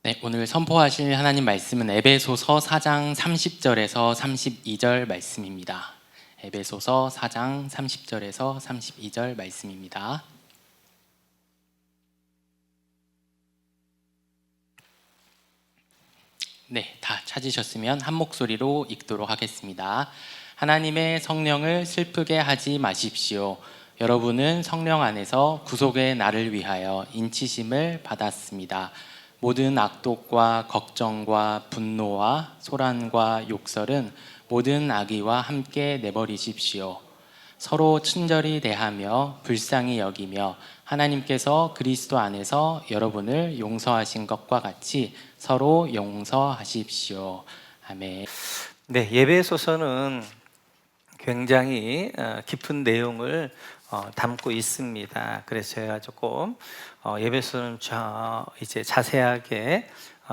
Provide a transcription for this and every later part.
네, 오늘 선포하실 하나님 말씀은 에베소서 4장 30절에서 32절 말씀입니다. 에베소서 4장 30절에서 32절 말씀입니다. 네, 다 찾으셨으면 한 목소리로 읽도록 하겠습니다. 하나님의 성령을 슬프게 하지 마십시오. 여러분은 성령 안에서 구속의 날을 위하여 인치심을 받았습니다. 모든 악독과 걱정과 분노와 소란과 욕설은 모든 악의와 함께 내버리십시오. 서로 친절히 대하며 불쌍히 여기며 하나님께서 그리스도 안에서 여러분을 용서하신 것과 같이 서로 용서하십시오. 아멘. 네, 예배소서는 굉장히 깊은 내용을 담고 있습니다. 그래서 제가 조금 예배소서는 이제 자세하게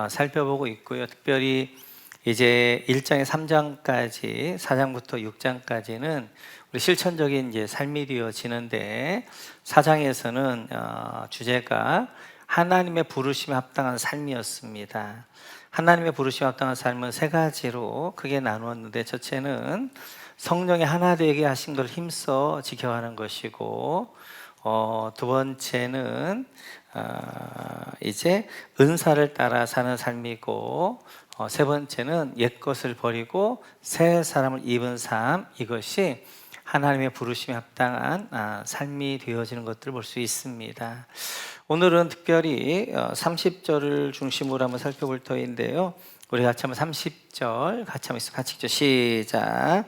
살펴보고 있고요. 특별히 이제 1장에 3장까지, 4장부터 6장까지는 우리 실천적인 이제 삶이 되어지는데, 4장에서는 주제가 하나님의 부르심에 합당한 삶이었습니다. 하나님의 부르심에 합당한 삶은 세 가지로 크게 나누었는데, 첫째는 성령의 하나 되게 하신 것을 힘써 지켜가는 것이고, 두 번째는 이제 은사를 따라 사는 삶이고, 세 번째는 옛것을 버리고 새 사람을 입은 삶, 이것이 하나님의 부르심에 합당한 삶이 되어지는 것들을 볼 수 있습니다. 오늘은 특별히 30절을 중심으로 한번 살펴볼 터인데요, 우리 같이 한번 30절 같이 읽죠. 시작.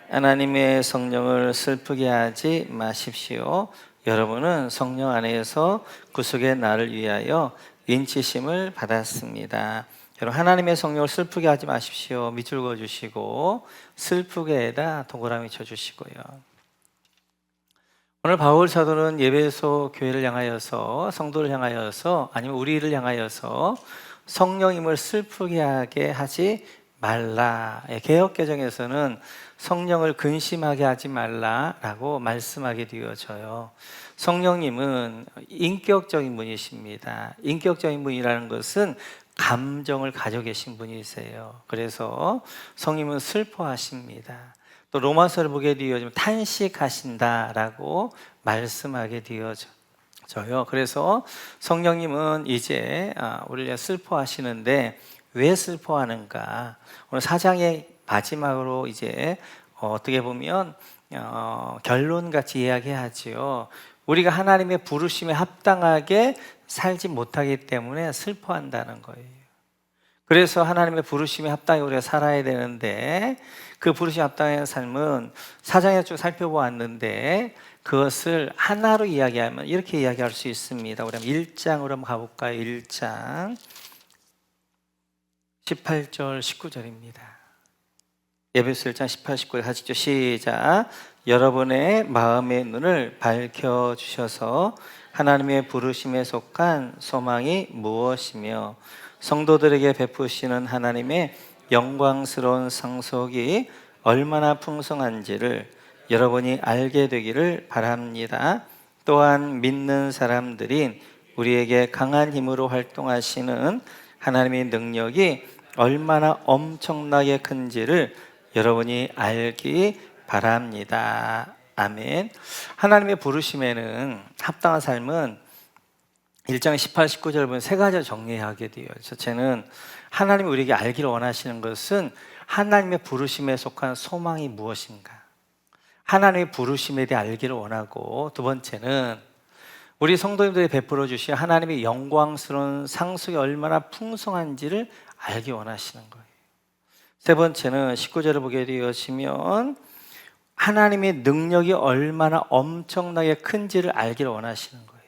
하나님의 성령을 슬프게 하지 마십시오. 여러분은 성령 안에서 구속의 날을 위하여 인치심을 받았습니다. 여러분, 하나님의 성령을 슬프게 하지 마십시오. 밑줄 그어주시고 슬프게에다 동그라미 쳐주시고요. 오늘 바울 사도는 예배소 교회를 향하여서, 성도를 향하여서, 아니면 우리를 향하여서 성령님을 슬프게 하게 하지 말라. 개역개정에서는 성령을 근심하게 하지 말라라고 말씀하게 되어져요. 성령님은 인격적인 분이십니다. 인격적인 분이라는 것은 감정을 가지고 계신 분이세요. 그래서 성령님은 슬퍼하십니다. 또 로마서를 보게 되어지면 탄식하신다라고 말씀하게 되어져요. 그래서 성령님은 이제 우리가 슬퍼하시는데, 왜 슬퍼하는가? 오늘 4장의 마지막으로 이제 어떻게 보면 결론같이 이야기하지요. 우리가 하나님의 부르심에 합당하게 살지 못하기 때문에 슬퍼한다는 거예요. 그래서 하나님의 부르심에 합당하게 우리가 살아야 되는데, 그 부르심에 합당한 삶은 4장에 쭉 살펴보았는데, 그것을 하나로 이야기하면 이렇게 이야기할 수 있습니다. 우리 한번 1장으로 한번 가볼까요? 1장 18절 19절입니다. 예배소 1장 18, 19절 하시죠. 시작. 여러분의 마음의 눈을 밝혀주셔서 하나님의 부르심에 속한 소망이 무엇이며 성도들에게 베푸시는 하나님의 영광스러운 상속이 얼마나 풍성한지를 여러분이 알게 되기를 바랍니다. 또한 믿는 사람들인 우리에게 강한 힘으로 활동하시는 하나님의 능력이 얼마나 엄청나게 큰지를 여러분이 알기 바랍니다. 아멘. 하나님의 부르심에는 합당한 삶은 1장 18, 19절을 보면 세 가지를 정리하게 돼요. 첫째는 하나님이 우리에게 알기를 원하시는 것은 하나님의 부르심에 속한 소망이 무엇인가, 하나님의 부르심에 대해 알기를 원하고, 두 번째는 우리 성도님들이 베풀어 주신 하나님의 영광스러운 상속이 얼마나 풍성한지를 알기 원하시는 거예요. 세 번째는 19절을 보게 되시면 하나님의 능력이 얼마나 엄청나게 큰지를 알기를 원하시는 거예요.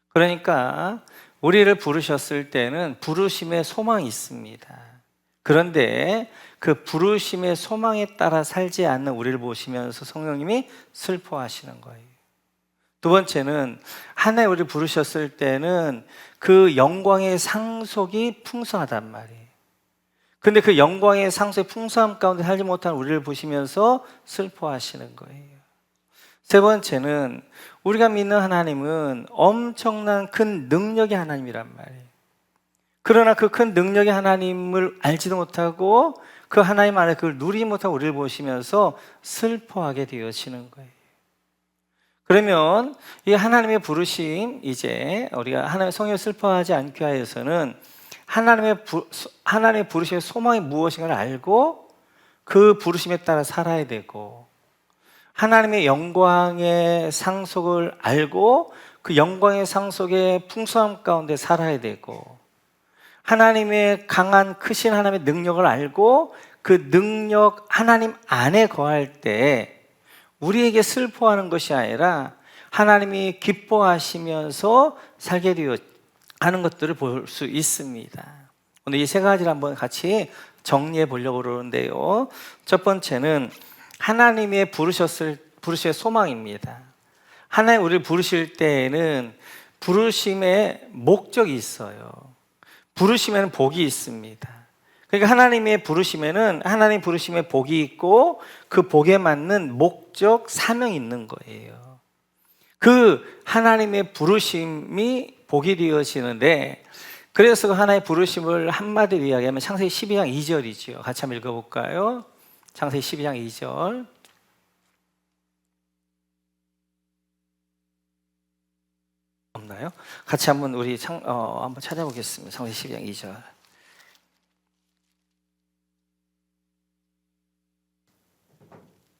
그러니까 우리를 부르셨을 때는 부르심의 소망이 있습니다. 그런데 그 부르심의 소망에 따라 살지 않는 우리를 보시면서 성령님이 슬퍼하시는 거예요. 두 번째는 하나님 우리를 부르셨을 때는 그 영광의 상속이 풍성하단 말이에요. 근데 그 영광의 상속의 풍성함 가운데 살지 못한 우리를 보시면서 슬퍼하시는 거예요. 세 번째는 우리가 믿는 하나님은 엄청난 큰 능력의 하나님이란 말이에요. 그러나 그 큰 능력의 하나님을 알지도 못하고 그 하나님 안에 그걸 누리지 못하고 우리를 보시면서 슬퍼하게 되어지는 거예요. 그러면 이 하나님의 부르심, 이제 우리가 하나님의 성령을 슬퍼하지 않게 하여서는 하나님의 부르심의 소망이 무엇인가를 알고 그 부르심에 따라 살아야 되고, 하나님의 영광의 상속을 알고 그 영광의 상속의 풍성함 가운데 살아야 되고, 하나님의 강한 크신 하나님의 능력을 알고 그 능력 하나님 안에 거할 때 우리에게 슬퍼하는 것이 아니라 하나님이 기뻐하시면서 살게 되어 하는 것들을 볼 수 있습니다. 오늘 이 세 가지를 한번 같이 정리해 보려고 그러는데요. 첫 번째는 하나님의 부르심의 소망입니다. 하나님 우리를 부르실 때에는 부르심의 목적이 있어요. 부르심에는 복이 있습니다. 그러니까 하나님의 부르심에는 하나님 부르심에 복이 있고 그 복에 맞는 목적, 사명이 있는 거예요. 그 하나님의 부르심이 복이 되어지는데, 그래서 그 하나님의 부르심을 한마디로 이야기하면 창세기 12장 2절이죠. 같이 한번 읽어볼까요? 창세기 12장 2절. 없나요? 같이 한번 우리 한번 찾아보겠습니다. 창세기 12장 2절.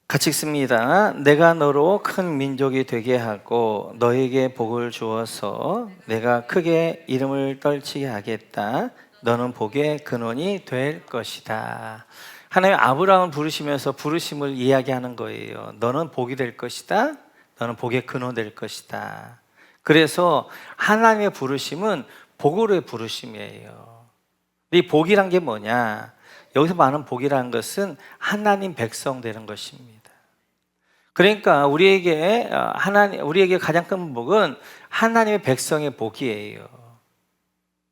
같이 읽습니다. 내가 너로 큰 민족이 되게 하고 너에게 복을 주어서 내가 크게 이름을 떨치게 하겠다. 너는 복의 근원이 될 것이다. 하나님 아브라함을 부르시면서 부르심을 이야기하는 거예요. 너는 복이 될 것이다. 너는 복의 근원 될 것이다. 그래서 하나님의 부르심은 복으로의 부르심이에요. 이 복이란 게 뭐냐? 여기서 말하는 복이라는 것은 하나님 백성 되는 것입니다. 그러니까 우리에게 가장 큰 복은 하나님의 백성의 복이에요.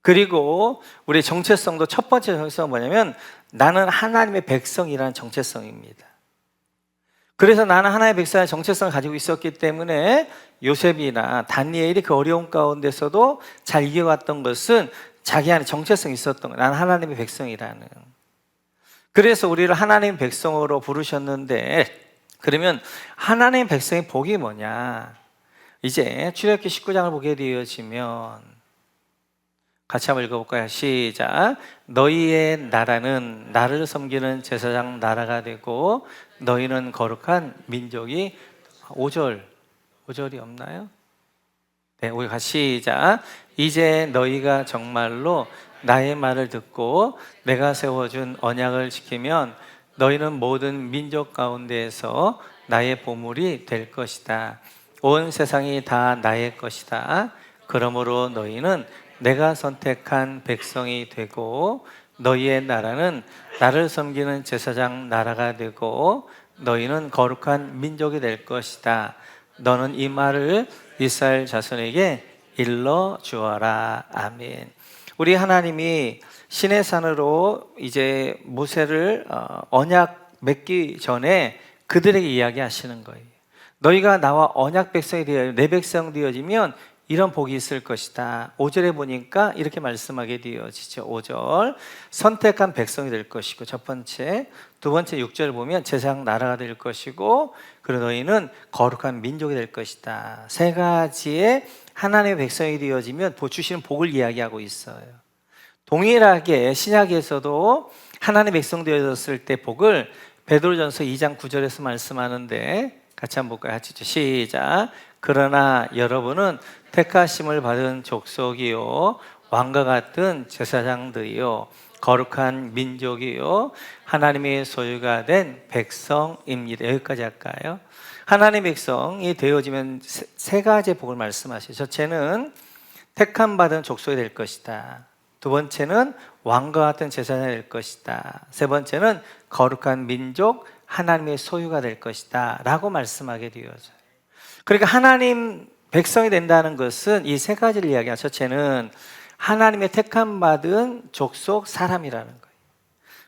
그리고 우리의 정체성도 첫 번째 정체성은 뭐냐면 나는 하나님의 백성이라는 정체성입니다. 그래서 나는 하나님의 백성의 정체성을 가지고 있었기 때문에 요셉이나 다니엘이 그 어려운 가운데서도 잘 이겨갔던 것은 자기 안에 정체성이 있었던 거예요. 나는 하나님의 백성이라는. 그래서 우리를 하나님의 백성으로 부르셨는데, 그러면 하나님의 백성의 복이 뭐냐? 이제 출애굽기 19장을 보게 되어지면 같이 한번 읽어볼까요? 시작. 너희의 나라는 나를 섬기는 제사장 나라가 되고 너희는 거룩한 민족이 5절이 없나요? 네, 우리 같이 시작. 이제 너희가 정말로 나의 말을 듣고 내가 세워준 언약을 지키면 너희는 모든 민족 가운데에서 나의 보물이 될 것이다. 온 세상이 다 나의 것이다. 그러므로 너희는 내가 선택한 백성이 되고 너희의 나라는 나를 섬기는 제사장 나라가 되고 너희는 거룩한 민족이 될 것이다. 너는 이 말을 이스라엘 자손에게 일러 주어라. 아멘. 우리 하나님이 시내산으로 이제 모세를 언약 맺기 전에 그들에게 이야기하시는 거예요. 너희가 나와 언약 백성이 되어 내 백성 되어지면 이런 복이 있을 것이다. 5절에 보니까 이렇게 말씀하게 되어지죠. 5절 선택한 백성이 될 것이고, 첫 번째. 두 번째 6절을 보면 제사장 나라가 될 것이고, 그리고 너희는 거룩한 민족이 될 것이다. 세 가지의 하나님의 백성이 되어지면 주시는 복을 이야기하고 있어요. 동일하게 신약에서도 하나님의 백성 되어졌을 때 복을 베드로전서 2장 9절에서 말씀하는데 같이 한번 볼까요? 같이 시작. 그러나 여러분은 택하심을 받은 족속이요 왕과 같은 제사장들이요 거룩한 민족이요 하나님의 소유가 된 백성입니다. 여기까지 할까요? 하나님의 백성이 되어지면 세 가지의 복을 말씀하시죠. 첫째는 택함 받은 족속이 될 것이다. 두 번째는 왕과 같은 제사장이 될 것이다. 세 번째는 거룩한 민족, 하나님의 소유가 될 것이다 라고 말씀하게 되어져요. 그러니까 하나님 백성이 된다는 것은 이 세 가지를 이야기하죠. 첫째는 하나님의 택함 받은 족속 사람이라는 거예요.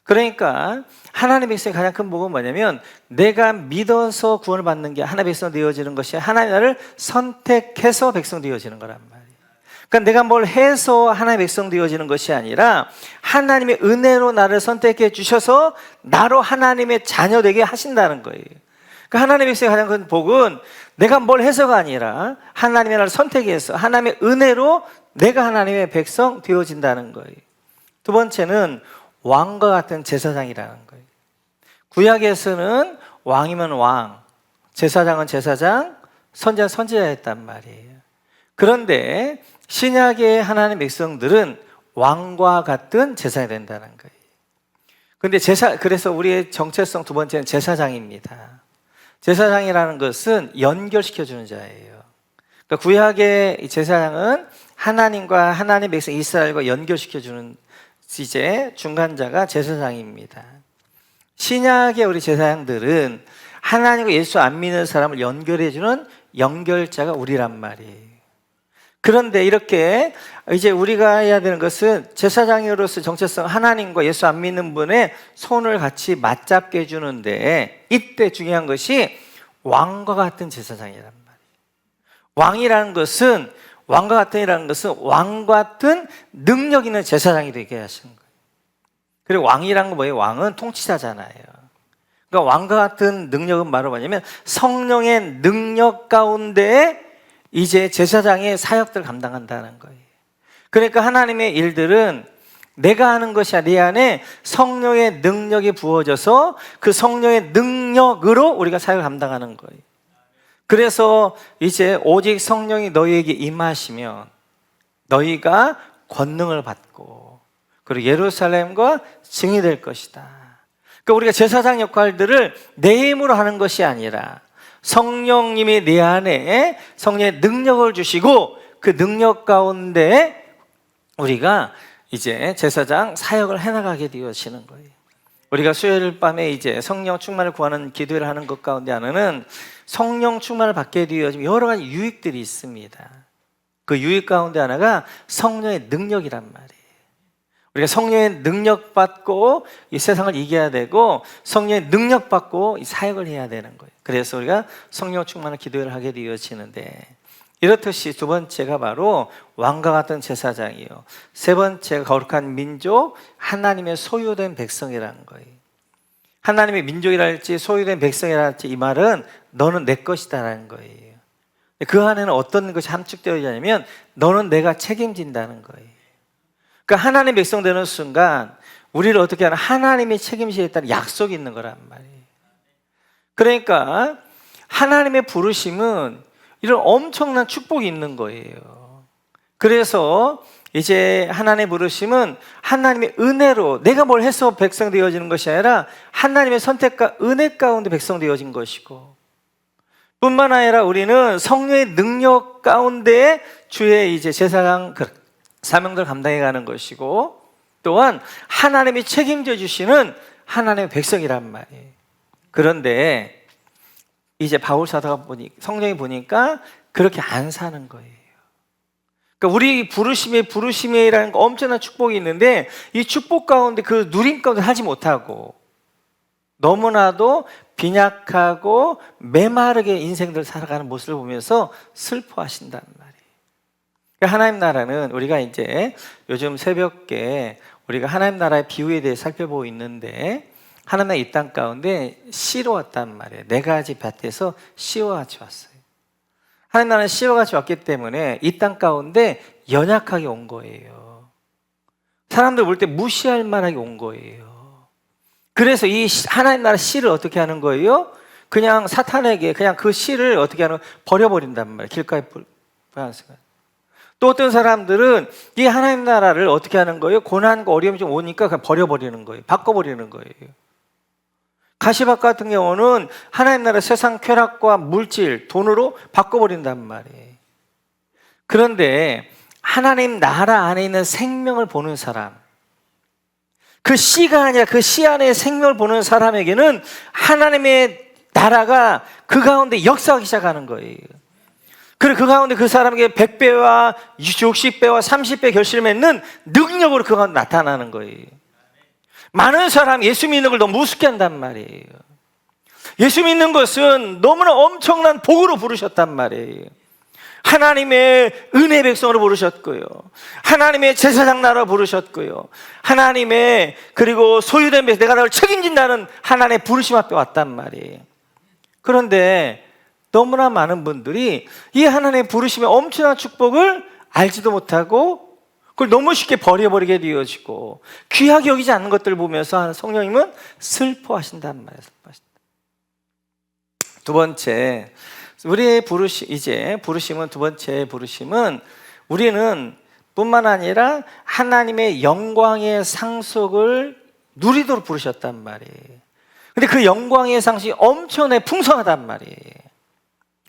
그러니까 하나님의 백성의 가장 큰 복은 뭐냐면 내가 믿어서 구원을 받는 게 하나님의 백성 되어지는 것이 하나님 나를 선택해서 백성 되어지는 거란 말이에요. 그러니까 내가 뭘 해서 하나님의 백성 되어지는 것이 아니라 하나님의 은혜로 나를 선택해 주셔서 나로 하나님의 자녀 되게 하신다는 거예요. 그러니까 하나님의 백성의 가장 큰 복은 내가 뭘 해서가 아니라 하나님의 나를 선택해서 하나님의 은혜로 내가 하나님의 백성 되어진다는 거예요. 두 번째는 왕과 같은 제사장이라는 거예요. 구약에서는 왕이면 왕, 제사장은 제사장, 선지자는 선지자였단 말이에요. 그런데 신약의 하나님의 백성들은 왕과 같은 제사장이 된다는 거예요. 근데 그래서 우리의 정체성 두 번째는 제사장입니다. 제사장이라는 것은 연결시켜주는 자예요. 그러니까 구약의 제사장은 하나님과 하나님의 백성 이스라엘과 연결시켜주는 이제 중간자가 제사장입니다. 신약의 우리 제사장들은 하나님과 예수 안 믿는 사람을 연결해주는 연결자가 우리란 말이에요. 그런데 이렇게 이제 우리가 해야 되는 것은 제사장으로서 정체성 하나님과 예수 안 믿는 분의 손을 같이 맞잡게 해주는데 이때 중요한 것이 왕과 같은 제사장이란 말이에요. 왕과 같은 왕 같은 능력 있는 제사장이 되게 하시는 거예요. 그리고 왕이란 건 뭐예요? 왕은 통치자잖아요. 그러니까 왕과 같은 능력은 바로 뭐냐면 성령의 능력 가운데 이제 제사장의 사역들을 감당한다는 거예요. 그러니까 하나님의 일들은 내가 하는 것이 아니라 내 안에 성령의 능력이 부어져서 그 성령의 능력으로 우리가 사역을 감당하는 거예요. 그래서 이제 오직 성령이 너희에게 임하시면 너희가 권능을 받고 그리고 예루살렘과 증이 될 것이다. 그러니까 우리가 제사장 역할들을 내 힘으로 하는 것이 아니라 성령님이 내 안에 성령의 능력을 주시고 그 능력 가운데 우리가 이제 제사장 사역을 해나가게 되어지는 거예요. 우리가 수요일 밤에 이제 성령 충만을 구하는 기도를 하는 것 가운데 하나는 성령 충만을 받게 되어지면 여러 가지 유익들이 있습니다. 그 유익 가운데 하나가 성령의 능력이란 말이에요. 우리가 성령의 능력 받고 이 세상을 이겨야 되고 성령의 능력 받고 이 사역을 해야 되는 거예요. 그래서 우리가 성령 충만을 기도를 하게 되어지는데 이렇듯이 두 번째가 바로 왕과 같은 제사장이요. 세 번째가 거룩한 민족, 하나님의 소유된 백성이라는 거예요. 하나님의 민족이라 할지 소유된 백성이라 할지 이 말은 너는 내 것이다라는 거예요. 그 안에는 어떤 것이 함축되어 있냐면 너는 내가 책임진다는 거예요. 그러니까 하나님 백성 되는 순간 우리를 어떻게 하나 하나님이 책임지겠다는 약속이 있는 거란 말이에요. 그러니까 하나님의 부르심은 이런 엄청난 축복이 있는 거예요. 그래서 이제 하나님의 부르심은 하나님의 은혜로 내가 뭘 해서 백성 되어지는 것이 아니라 하나님의 선택과 은혜 가운데 백성 되어진 것이고 뿐만 아니라 우리는 성령의 능력 가운데 주의 이제 제사장 사명들 감당해 가는 것이고 또한 하나님이 책임져 주시는 하나님의 백성이란 말이에요. 그런데 이제 바울 사도가 성령이 보니까 그렇게 안 사는 거예요. 그러니까 우리 부르심이라는 거 엄청난 축복이 있는데 이 축복 가운데 그 누림 가운데 하지 못하고 너무나도 빈약하고 메마르게 인생들 살아가는 모습을 보면서 슬퍼하신단 말이에요. 그러니까 하나님 나라는 우리가 이제 요즘 새벽에 우리가 하나님 나라의 비유에 대해 살펴보고 있는데 하나님 나라 이 땅 가운데 씨로 왔단 말이에요. 네 가지 밭에서 씨와 같이 왔어요. 하나님 나라는 씨와 같이 왔기 때문에 이 땅 가운데 연약하게 온 거예요. 사람들 볼 때 무시할 만하게 온 거예요. 그래서 이 하나님 나라 씨를 어떻게 하는 거예요? 그냥 사탄에게 그냥 그 씨를 어떻게 하는 버려버린단 말이에요. 길가에 또 어떤 사람들은 이 하나님 나라를 어떻게 하는 거예요? 고난과 어려움이 좀 오니까 그냥 버려버리는 거예요. 바꿔버리는 거예요. 가시밭 같은 경우는 하나님 나라 세상 쾌락과 물질, 돈으로 바꿔버린단 말이에요. 그런데 하나님 나라 안에 있는 생명을 보는 사람, 그 씨가 아니라 그 씨 안에 생명을 보는 사람에게는 하나님의 나라가 그 가운데 역사하기 시작하는 거예요. 그리고 그 가운데 그 사람에게 100배와 60배와 30배 결실을 맺는 능력으로 그 가운데 나타나는 거예요. 많은 사람이 예수 믿는 걸 너무 우습게 한단 말이에요. 예수 믿는 것은 너무나 엄청난 복으로 부르셨단 말이에요. 하나님의 은혜 백성으로 부르셨고요, 하나님의 제사장 나라 부르셨고요, 하나님의 그리고 소유된 백성, 내가 너를 책임진다는 하나님의 부르심 앞에 왔단 말이에요. 그런데 너무나 많은 분들이 이 하나님의 부르심의 엄청난 축복을 알지도 못하고 그걸 너무 쉽게 버려버리게 되어지고 귀하게 여기지 않는 것들을 보면서 성령님은 슬퍼하신단 말이에요. 슬퍼하신다. 두 번째, 우리의 부르심은 두 번째 부르심은 우리는 뿐만 아니라 하나님의 영광의 상속을 누리도록 부르셨단 말이에요. 근데 그 영광의 상속이 엄청나게 풍성하단 말이에요.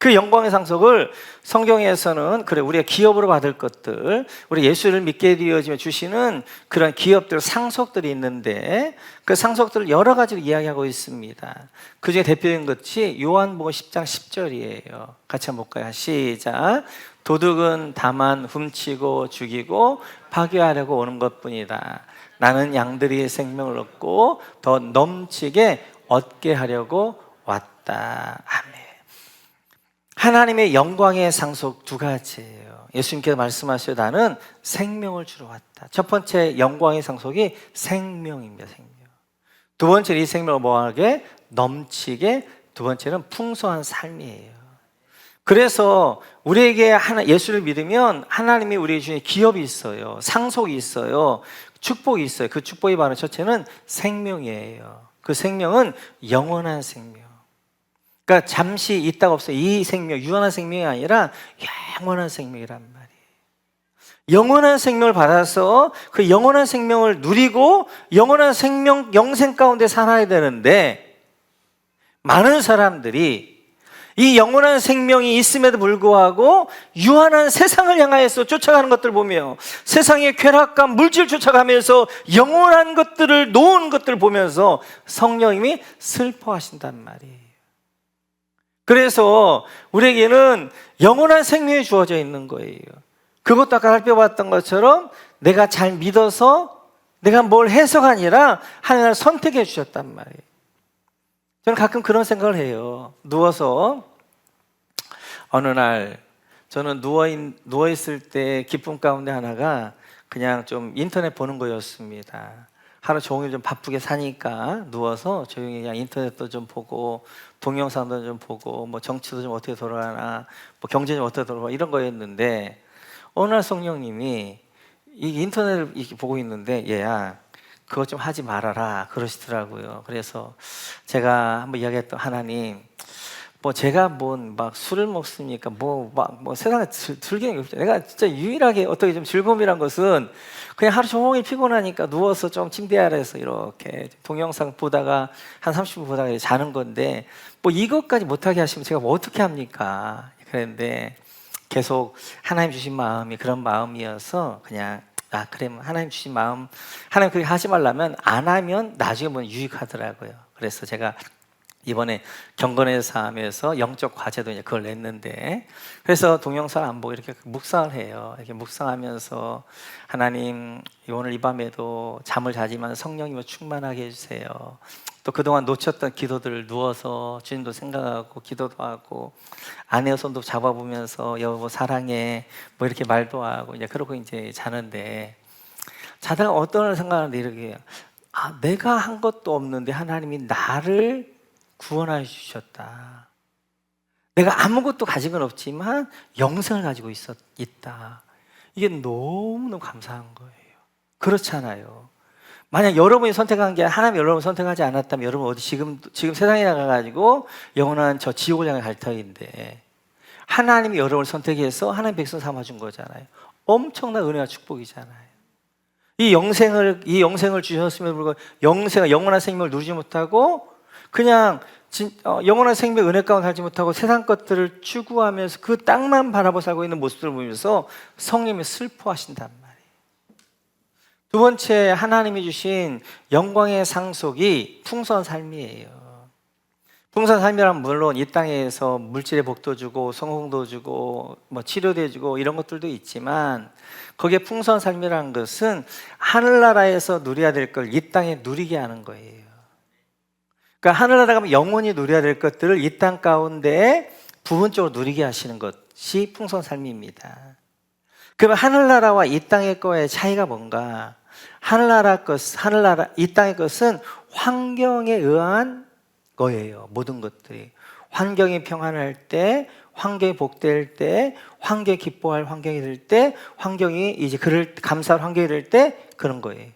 그 영광의 상속을 성경에서는 그래 우리가 기업으로 받을 것들, 우리 예수를 믿게 되어지면 주시는 그런 기업들, 상속들이 있는데 그 상속들을 여러 가지로 이야기하고 있습니다. 그 중에 대표적인 것이 요한복음 10장 10절이에요. 같이 한번 볼까요? 시작. 도둑은 다만 훔치고 죽이고 파괴하려고 오는 것뿐이다. 나는 양들이 생명을 얻고 더 넘치게 얻게 하려고 왔다. 아멘. 하나님의 영광의 상속 두 가지예요. 예수님께서 말씀하셔요. 나는 생명을 주러 왔다. 첫 번째 영광의 상속이 생명입니다. 생명. 두 번째 이 생명을 뭐하게? 넘치게. 두 번째는 풍성한 삶이에요. 그래서 우리에게 예수를 믿으면 하나님이 우리에게 주신 기업이 있어요. 상속이 있어요. 축복이 있어요. 그 축복이 바로 첫째는 생명이에요. 그 생명은 영원한 생명. 그러니까 잠시 있다가 없어요. 이 생명, 유한한 생명이 아니라 영원한 생명이란 말이에요. 영원한 생명을 받아서 그 영원한 생명을 누리고 영원한 생명, 영생 가운데 살아야 되는데 많은 사람들이 이 영원한 생명이 있음에도 불구하고 유한한 세상을 향하여서 쫓아가는 것들 보며 세상의 쾌락과 물질 쫓아가면서 영원한 것들을 놓은 것들을 보면서 성령님이 슬퍼하신단 말이에요. 그래서 우리에게는 영원한 생명이 주어져 있는 거예요. 그것도 아까 살펴봤던 것처럼 내가 잘 믿어서 내가 뭘 해서가 아니라 하나님을 선택해 주셨단 말이에요. 저는 가끔 그런 생각을 해요. 누워서 어느 날 저는 누워있을 때 기쁨 가운데 하나가 그냥 좀 인터넷 보는 거였습니다. 하루 종일 좀 바쁘게 사니까 누워서 조용히 그냥 인터넷도 좀 보고 동영상도 좀 보고 뭐 정치도 좀 어떻게 돌아가나 뭐 경제 좀 어떻게 돌아가나 이런 거였는데 어느 날 성령님이 이 인터넷을 이렇게 보고 있는데 얘야 그거 좀 하지 말아라 그러시더라고요. 그래서 제가 한번 이야기했던 하나님 뭐 제가 막 술을 먹습니까? 뭐 세상에 즐기는 게 없죠. 내가 진짜 유일하게 어떻게 좀 즐거움이란 것은 그냥 하루 종일 피곤하니까 누워서 좀 침대 아래에서 이렇게 동영상 보다가 한 30분 보다가 자는 건데 뭐 이것까지 못하게 하시면 제가 뭐 어떻게 합니까? 그랬는데 계속 하나님 주신 마음이 그런 마음이어서 그냥 그래 하나님 주신 마음 하나님 그렇게 하지 말라면 안 하면 나중에 보면 유익하더라고요. 그래서 제가 이번에 경건의 삶에서 영적 과제도 이제 그걸 냈는데 그래서 동영상 안 보고 이렇게 묵상을 해요. 이렇게 묵상하면서 하나님 오늘 이 밤에도 잠을 자지만 성령님을 충만하게 해주세요. 또 그동안 놓쳤던 기도들을 누워서 주님도 생각하고 기도도 하고 아내의 손도 잡아보면서 여보 사랑해 뭐 이렇게 말도 하고 이제 그러고 이제 자는데 자다가 어떤 생각하는데 이렇게 내가 한 것도 없는데 하나님이 나를 구원하여 주셨다. 내가 아무것도 가진 건 없지만 영생을 가지고 있다. 이게 너무너무 감사한 거예요. 그렇잖아요. 만약 여러분이 선택한 게 하나님이 여러분을 선택하지 않았다면 여러분 어디 지금 세상에 나가가지고 영원한 저 지옥을 향해 갈 터인데 하나님이 여러분을 선택해서 하나님 백성 삼아준 거잖아요. 엄청난 은혜와 축복이잖아요. 이 영생을 주셨음에도 불구하고 영원한 생명을 누리지 못하고 그냥 영원한 생명 은혜 가운데 살지 못하고 세상 것들을 추구하면서 그 땅만 바라보고 살고 있는 모습들을 보면서 성령님이 슬퍼하신단 말이에요. 두 번째 하나님이 주신 영광의 상속이 풍성한 삶이에요. 풍성한 삶이란 물론 이 땅에서 물질의 복도 주고 성공도 주고 뭐 치료도 해주고 이런 것들도 있지만 거기에 풍성한 삶이라는 것은 하늘나라에서 누려야 될 걸 이 땅에 누리게 하는 거예요. 그러니까 하늘나라 가면 영원히 누려야 될 것들을 이 땅 가운데 부분적으로 누리게 하시는 것 것이 풍성한 삶입니다. 그러면 하늘나라와 이 땅의 거의 차이가 뭔가? 이 땅의 것은 환경에 의한 거예요. 모든 것들이. 환경이 평안할 때, 환경이 복될 때, 환경이 기뻐할 환경이 될 때, 환경이 이제 그를 감사할 환경이 될 때 그런 거예요.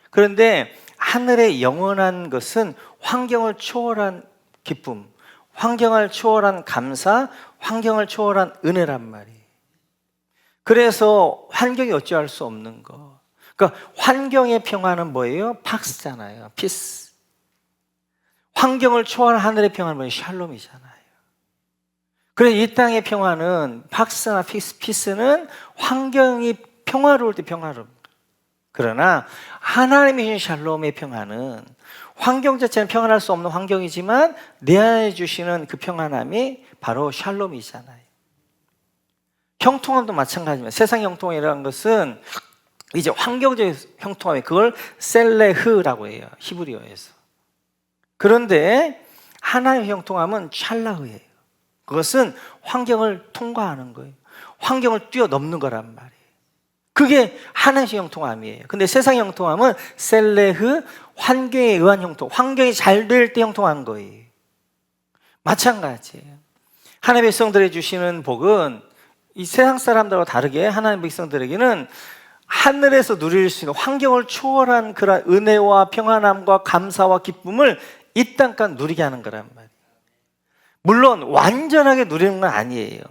그런데 하늘의 영원한 것은 환경을 초월한 기쁨, 환경을 초월한 감사, 환경을 초월한 은혜란 말이에요. 그래서 환경이 어찌할 수 없는 거. 그러니까 환경의 평화는 뭐예요? 팍스잖아요. 피스. 환경을 초월한 하늘의 평화는 뭐예요? 샬롬이잖아요. 그래서 이 땅의 평화는 팍스나 피스는 환경이 평화로울 때 평화롭다. 그러나 하나님이 주신 샬롬의 평화는 환경 자체는 평안할 수 없는 환경이지만 내 안에 주시는 그 평안함이 바로 샬롬이잖아요. 형통함도 마찬가지입니다. 세상 형통이라는 것은 이제 환경적 형통함이 그걸 셀레흐라고 해요. 히브리어에서. 그런데 하나님의 형통함은 찰라흐예요. 그것은 환경을 통과하는 거예요. 환경을 뛰어넘는 거란 말이에요. 그게 하나님의 형통함이에요. 근데 세상의 형통함은 셀레흐, 환경에 의한 형통, 환경이 잘 될 때 형통한 거예요. 마찬가지예요. 하나님의 백성들에게 주시는 복은 이 세상 사람들과 다르게 하나님의 백성들에게는 하늘에서 누릴 수 있는 환경을 초월한 그런 은혜와 평안함과 감사와 기쁨을 이 땅까지 누리게 하는 거란 말이에요. 물론 완전하게 누리는 건 아니에요.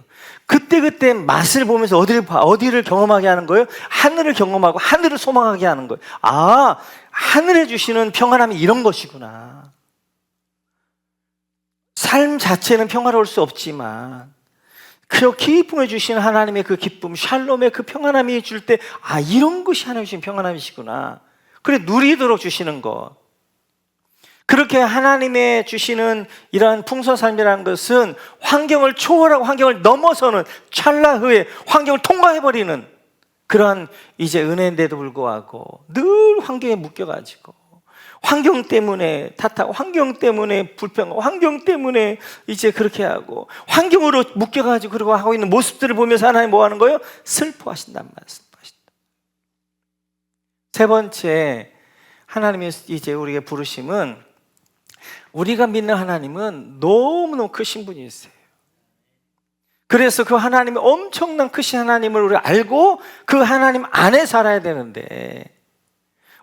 그때그때 맛을 보면서 어디를 경험하게 하는 거예요? 하늘을 경험하고 하늘을 소망하게 하는 거예요. 아, 하늘에 주시는 평안함이 이런 것이구나. 삶 자체는 평화로울 수 없지만 그 기쁨을 주시는 하나님의 그 기쁨, 샬롬의 그 평안함이 줄 때 아, 이런 것이 하나님 주신 평안함이시구나. 그래 누리도록 주시는 것. 그렇게 하나님의 주시는 이러한 풍성한 삶이라는 것은 환경을 초월하고 환경을 넘어서는 찰나흐에 환경을 통과해버리는 그러한 이제 은혜인데도 불구하고 늘 환경에 묶여가지고 환경 때문에 탓하고 환경 때문에 불평하고 환경 때문에 이제 그렇게 하고 환경으로 묶여가지고 그러고 하고 있는 모습들을 보면서 하나님 뭐 하는 거예요? 슬퍼하신단 말씀. 세 번째, 하나님의 이제 우리에게 부르심은 우리가 믿는 하나님은 너무너무 크신 분이세요. 그래서 그 하나님의 엄청난 크신 하나님을 우리가 알고 그 하나님 안에 살아야 되는데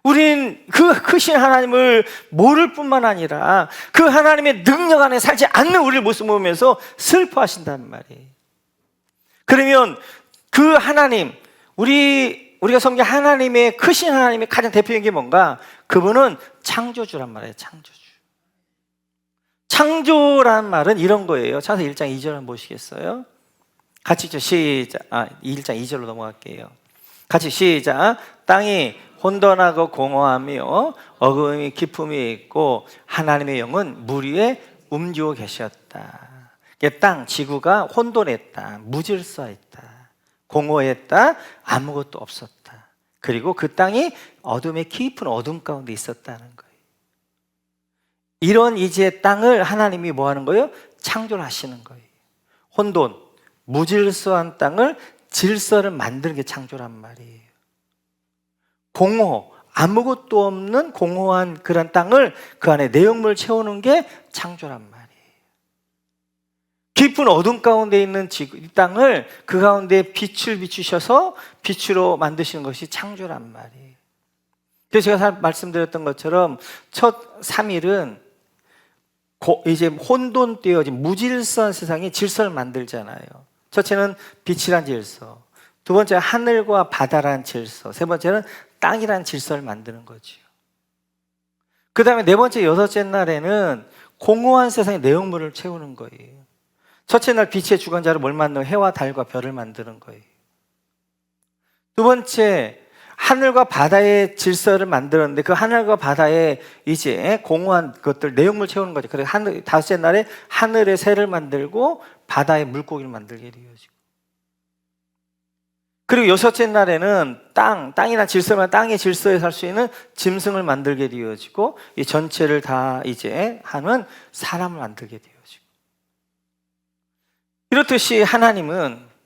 우린 그 크신 하나님을 모를 뿐만 아니라 그 하나님의 능력 안에 살지 않는 우리를 모습 보면서 슬퍼하신단 말이에요. 그러면 그 하나님, 우리가 섬긴 하나님의 크신 하나님의 가장 대표적인 게 뭔가? 그분은 창조주란 말이에요. 창조란 말은 이런 거예요. 창세기 1장 2절 한번 보시겠어요? 같이 시작. 1장 2절로 넘어갈게요. 같이 시작. 땅이 혼돈하고 공허하며 어금이 기품이 있고 하나님의 영은 물 위에 움직이고 계셨다. 땅, 지구가 혼돈했다. 무질서했다. 공허했다. 아무것도 없었다. 그리고 그 땅이 어둠의 깊은 어둠 가운데 있었다는 거예요. 이런 이제 땅을 하나님이 뭐 하는 거예요? 창조를 하시는 거예요. 혼돈, 무질서한 땅을 질서를 만드는 게 창조란 말이에요. 공허, 아무것도 없는 공허한 그런 땅을 그 안에 내용물을 채우는 게 창조란 말이에요. 깊은 어둠 가운데 있는 이 땅을 그 가운데 빛을 비추셔서 빛으로 만드시는 것이 창조란 말이에요. 그래서 제가 말씀드렸던 것처럼 첫 3일은 이제 혼돈되어진 무질서한 세상에 질서를 만들잖아요. 첫째는 빛이란 질서, 두 번째 하늘과 바다란 질서, 세 번째는 땅이란 질서를 만드는 거죠. 그 다음에 네 번째, 여섯째 날에는 공허한 세상의 내용물을 채우는 거예요. 첫째 날 빛의 주관자로 뭘 만드는 해와 달과 별을 만드는 거예요. 두 번째, 하늘과 바다의 질서를 만들었는데 그 하늘과 바다에 이제 공허한 것들 내용물 채우는 거죠. 그래서 다섯째 날에 하늘의 새를 만들고 바다의 물고기를 만들게 되어지고, 그리고 여섯째 날에는 땅이나 질서만 땅의 질서에 살 수 있는 짐승을 만들게 되어지고 이 전체를 다 이제 하는 사람을 만들게 되어지고, 이렇듯이 하나님은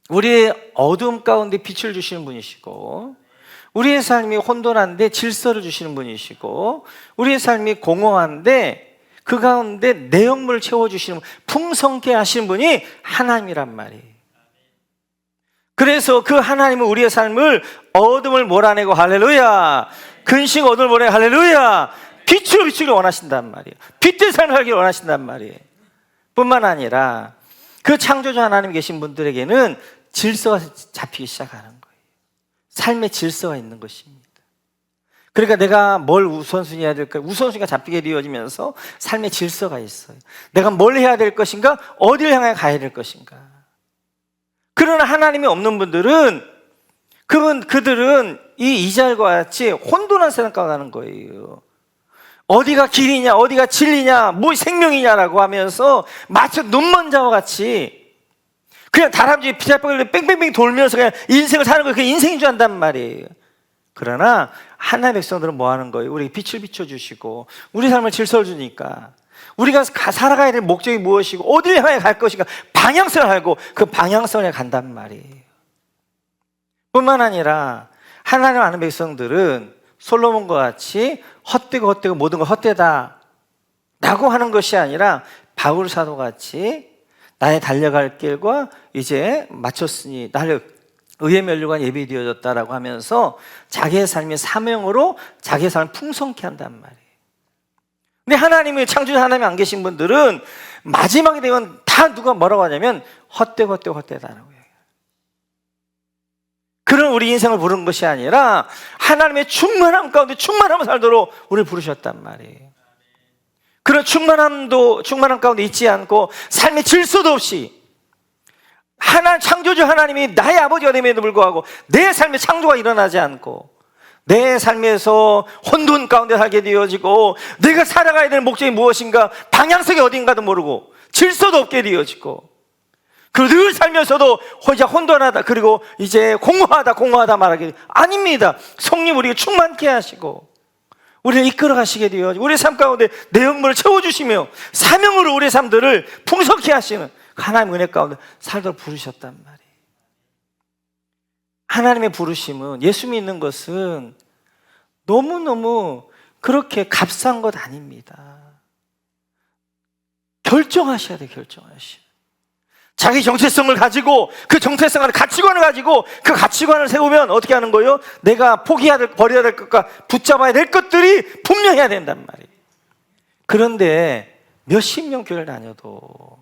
우리의 어둠 가운데 빛을 주시는 분이시고, 우리의 삶이 혼돈한데 질서를 주시는 분이시고, 우리의 삶이 공허한데 그 가운데 내용물을 채워주시는, 풍성케 하시는 분이 하나님이란 말이에요. 그래서 그 하나님은 우리의 삶을, 어둠을 몰아내고, 할렐루야, 근심 어둠을 몰아내고, 할렐루야, 빛으로 비추기를 원하신단 말이에요. 빛의 삶을 살기를 원하신단 말이에요. 뿐만 아니라 그 창조주 하나님 계신 분들에게는 질서가 잡히기 시작하는 거예요. 삶의 질서가 있는 것입니다. 그러니까 내가 뭘 우선순위 해야 될까? 우선순위가 잡히게 되어지면서 삶의 질서가 있어요. 내가 뭘 해야 될 것인가? 어디를 향해 가야 될 것인가? 그러나 하나님이 없는 분들은, 그들은 이 이스라엘과 같이 혼돈한 세상 가운데 가는 거예요. 어디가 길이냐, 어디가 진리냐, 뭐 생명이냐라고 하면서 마치 눈먼 자와 같이 그냥 다람쥐 피자빵을 뺑뺑뺑 돌면서 그냥 인생을 사는 거, 그게 인생인 줄 안단 말이에요. 그러나 하나님의 백성들은 뭐 하는 거예요? 우리 빛을 비춰주시고 우리 삶을 질서를 주니까 우리가 살아가야 될 목적이 무엇이고 어디를 향해 갈 것인가 방향성을 알고 그 방향성에 간단 말이에요. 뿐만 아니라 하나님 아는 백성들은 솔로몬과 같이 헛되고 모든 걸 헛되다 라고 하는 것이 아니라 바울 사도같이 나의 달려갈 길과 이제 마쳤으니 나를 의의 면류관 예비되어졌다라고 하면서 자기의 삶의 사명으로 자기의 삶을 풍성케 한단 말이에요. 근데 하나님의 창조자 하나님이 안 계신 분들은 마지막에 되면 다 누가 뭐라고 하냐면 헛되다라고 해요. 그런 우리 인생을 부르는 것이 아니라 하나님의 충만함 가운데 충만함을 살도록 우리를 부르셨단 말이에요. 그런 충만함 가운데 있지 않고 삶의 질서도 없이 창조주 하나님이 나의 아버지가 됨에도 불구하고 내 삶의 창조가 일어나지 않고 내 삶에서 혼돈 가운데 살게 되어지고 내가 살아가야 되는 목적이 무엇인가 방향성이 어딘가도 모르고 질서도 없게 되어지고 그리고 늘 살면서도 혼자 혼돈하다 그리고 이제 공허하다 말하기 아닙니다. 성령 우리가 충만케 하시고 우리를 이끌어 가시게 되어 우리의 삶 가운데 내용물을 채워주시며 사명으로 우리의 삶들을 풍성케 하시는 하나님의 은혜 가운데 살도록 부르셨단 말이에요. 하나님의 부르심은, 예수 믿는 것은 너무너무 그렇게 값싼 것 아닙니다. 결정하셔야 돼요. 자기 정체성을 가지고 그 정체성 안에 가치관을 가지고 그 가치관을 세우면 어떻게 하는 거예요? 내가 버려야 될 것과 붙잡아야 될 것들이 분명해야 된단 말이에요. 그런데 몇십 년 교회를 다녀도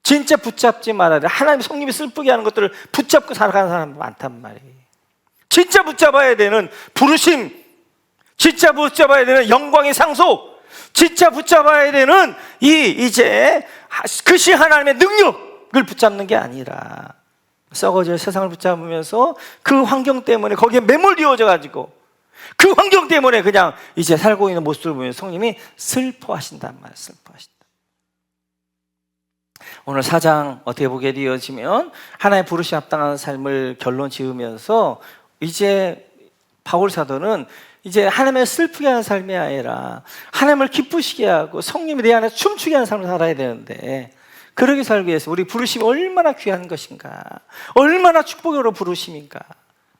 진짜 붙잡지 말아야 돼. 하나님 성님이 슬프게 하는 것들을 붙잡고 살아가는 사람 많단 말이에요. 진짜 붙잡아야 되는 부르심, 진짜 붙잡아야 되는 영광의 상속, 진짜 붙잡아야 되는 이제 그시 하나님의 능력을 붙잡는 게 아니라 썩어질 세상을 붙잡으면서 그 환경 때문에 거기에 매몰되어져 가지고 그 환경 때문에 그냥 이제 살고 있는 모습을 보면 성님이 슬퍼하신단 말이에요. 슬퍼하신다. 오늘 4장 어떻게 보게 되어지면 하나의 부르심 합당한 삶을 결론 지으면서 이제 바울 사도는 이제 하나님을 슬프게 하는 삶이 아니라 하나님을 기쁘시게 하고 성령이 내 안에 춤추게 하는 삶을 살아야 되는데 그러게 살기 위해서 우리 부르심이 얼마나 귀한 것인가, 얼마나 축복으로 부르심인가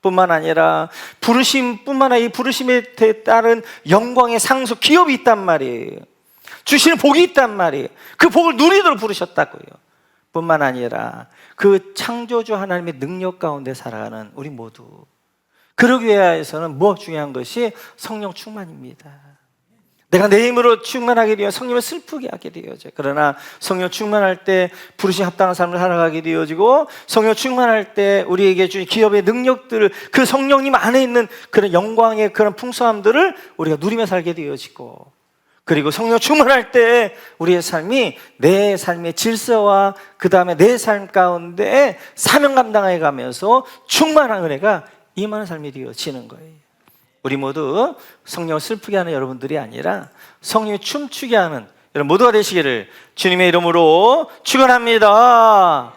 뿐만 아니라 부르심뿐만 아니라 이 부르심에 따른 영광의 상속 기업이 있단 말이에요. 주시는 복이 있단 말이에요. 그 복을 누리도록 부르셨다고요. 뿐만 아니라 그 창조주 하나님의 능력 가운데 살아가는 우리 모두, 그러기 위해서는 무엇 중요한 것이 성령 충만입니다. 내가 내 힘으로 충만하게 되어 성령을 슬프게 하게 되어져요. 그러나 성령 충만할 때 부르심 합당한 삶을 살아가게 되어지고 성령 충만할 때 우리에게 주신 기업의 능력들을 그 성령님 안에 있는 그런 영광의 그런 풍성함들을 우리가 누리며 살게 되어지고, 그리고 성령 충만할 때 우리의 삶이 내 삶의 질서와 그 다음에 내 삶 가운데 사명 감당해 가면서 충만한 은혜가 임하는 삶이 되어지는 거예요. 우리 모두 성령을 슬프게 하는 여러분들이 아니라 성령이 춤추게 하는 여러분 모두가 되시기를 주님의 이름으로 축원합니다.